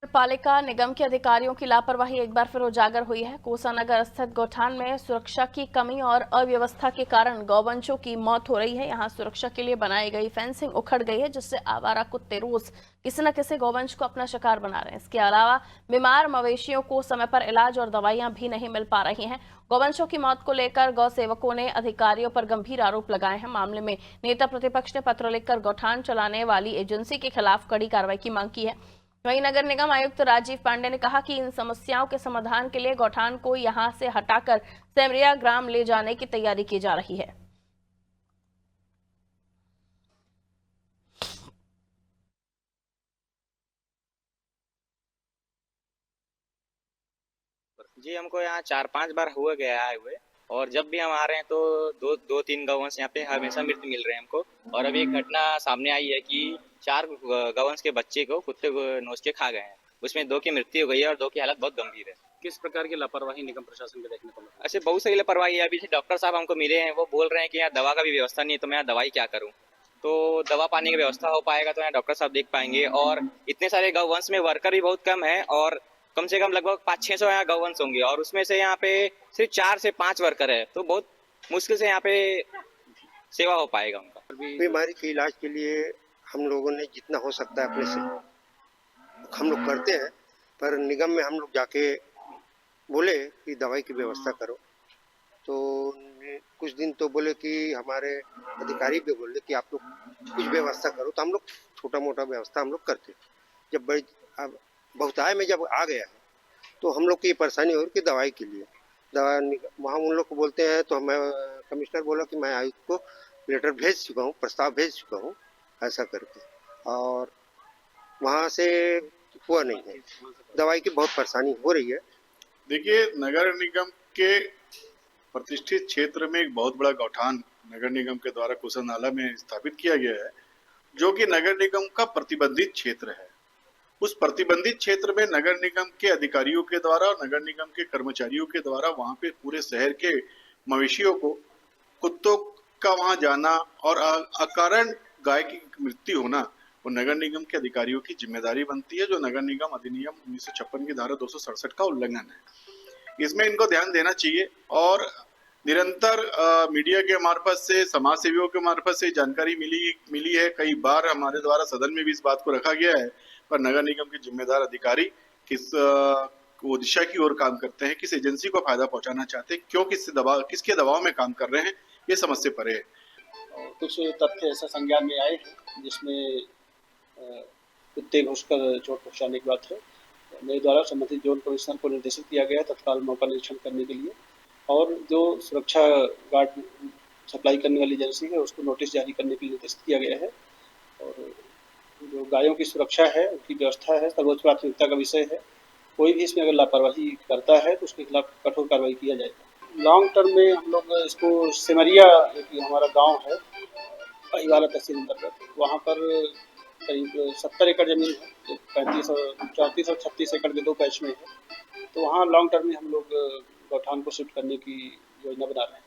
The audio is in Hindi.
पालिका निगम के अधिकारियों की लापरवाही एक बार फिर उजागर हुई है। कोसानगर स्थित गौठान में सुरक्षा की कमी और अव्यवस्था के कारण गौवंशों की मौत हो रही है। यहां सुरक्षा के लिए बनाई गई फेंसिंग उखड़ गई है, जिससे आवारा कुत्ते रोज किसी न किसी गौवंश को अपना शिकार बना रहे हैं। इसके अलावा बीमार मवेशियों को समय पर इलाज और दवाइयां भी नहीं मिल पा रही हैं। गौवंशों की मौत को लेकर गौ सेवकों ने अधिकारियों पर गंभीर आरोप लगाए हैं। मामले में नेता प्रतिपक्ष ने पत्र लिखकर गौठान चलाने वाली एजेंसी के खिलाफ कड़ी कार्रवाई की मांग की है। वहीं नगर निगम आयुक्त राजीव पांडे ने कहा कि इन समस्याओं के समाधान के लिए गौठान को यहां से हटाकर सेमरिया ग्राम ले जाने की तैयारी की जा रही है। जी, हमको यहाँ 4-5 बार हुआ गया आए हुए, और जब भी हम आ रहे हैं तो दो तीन गौवंश यहाँ पे हमेशा मृत मिल रहे हैं हमको। और अभी एक घटना सामने आई है कि 4 गौवंश के बच्चे को कुत्ते को नोच के खा गए हैं। उसमें 2 की मृत्यु हो गई है और 2 की हालत बहुत गंभीर है। किस प्रकार की लापरवाही निगम प्रशासन के देखने को मिला? ऐसे बहुत सारी लापरवाही है। अभी से डॉक्टर साहब हमको मिले हैं, वो बोल रहे हैं कि यहाँ दवा का भी व्यवस्था नहीं है, तो मैं यहाँ दवाई क्या करूँ? तो दवा पानी की व्यवस्था हो पाएगा तो यहाँ डॉक्टर साहब देख पाएंगे। और इतने सारे गौवंश में वर्कर भी बहुत कम है, और कम से कम लगभग 500-600 यहाँ गौवंश होंगे, और उसमें से यहाँ पे सिर्फ 4 से 5 वर्कर है, तो बहुत मुश्किल से यहाँ पे सेवा हो पाएगा उनका। बीमारी के इलाज के लिए हम लोगों ने जितना हो सकता है अपने से हम लोग करते हैं, पर निगम में हम लोग जाके बोले कि दवाई की व्यवस्था करो, तो कुछ दिन तो बोले कि हमारे अधिकारी भी बोले कि आप लोग कुछ व्यवस्था करो, तो हम लोग छोटा मोटा व्यवस्था हम लोग करते। जब बड़ी अब बहुताय में जब आ गया है तो हम लोग की परेशानी हो रही कि दवाई के लिए दवा वहाँ उन लोग को बोलते हैं, तो मैं कमिश्नर बोला कि मैं आयुक्त को लेटर भेज चुका हूँ, प्रस्ताव भेज चुका हूँ ऐसा करके, और वहाँ से हुआ नहीं है। दवाई की बहुत परेशानी हो रही है। देखिए, नगर निगम के प्रतिष्ठित क्षेत्र में एक बहुत बड़ा गौठान नगर निगम के द्वारा कोसानाला में स्थापित किया गया है, जो कि नगर निगम का प्रतिबंधित क्षेत्र है। उस प्रतिबंधित क्षेत्र में नगर निगम के अधिकारियों के द्वारा और नगर निगम के कर्मचारियों के द्वारा वहां पे पूरे शहर के मवेशियों को, कुत्तों का वहां जाना और अकारण गाय की मृत्यु होना, वो नगर निगम के अधिकारियों की जिम्मेदारी बनती है, जो नगर निगम अधिनियम 1956 की धारा 267 का उल्लंघन है। इसमें इनको ध्यान देना चाहिए, और निरंतर मीडिया के मार्फत से, समाज सेवियों के मार्फत से जानकारी मिली है। कई बार हमारे द्वारा सदन में भी इस बात को रखा गया है, पर नगर निगम के जिम्मेदार अधिकारी किस वो दिशा की ओर काम करते हैं, किस एजेंसी को फायदा पहुंचाना चाहते हैं, क्यों किसके दबाव में काम कर रहे हैं, ये समझ से परे है। कुछ तथ्य ऐसा संज्ञान में आए हैं जिसमें कुत्ते घुसकर चोट पहुंचाने की बात है। मेरे द्वारा संबंधित जोन कमिश्नर को निर्देशित किया गया तत्काल मौका निरीक्षण करने के लिए, और जो सुरक्षा गार्ड सप्लाई करने वाली एजेंसी है उसको नोटिस जारी करने के लिए निर्देशित किया गया है। और जो गायों की सुरक्षा है, उनकी व्यवस्था है, सर्वोच्च प्राथमिकता का विषय है। कोई भी इसमें अगर लापरवाही करता है तो उसके खिलाफ कठोर कार्रवाई किया जाएगा। लॉन्ग टर्म में हम लोग इसको सिमरिया, जो हमारा गांव है अहिवारा तहसील अंतर्गत, वहाँ पर करीब 70 एकड़ जमीन है, 35 और 34 और 36 एकड़ के 2 पैच में है। तो वहाँ लॉन्ग टर्म में हम लोग गौठान को शिफ्ट करने की योजना बना रहे हैं।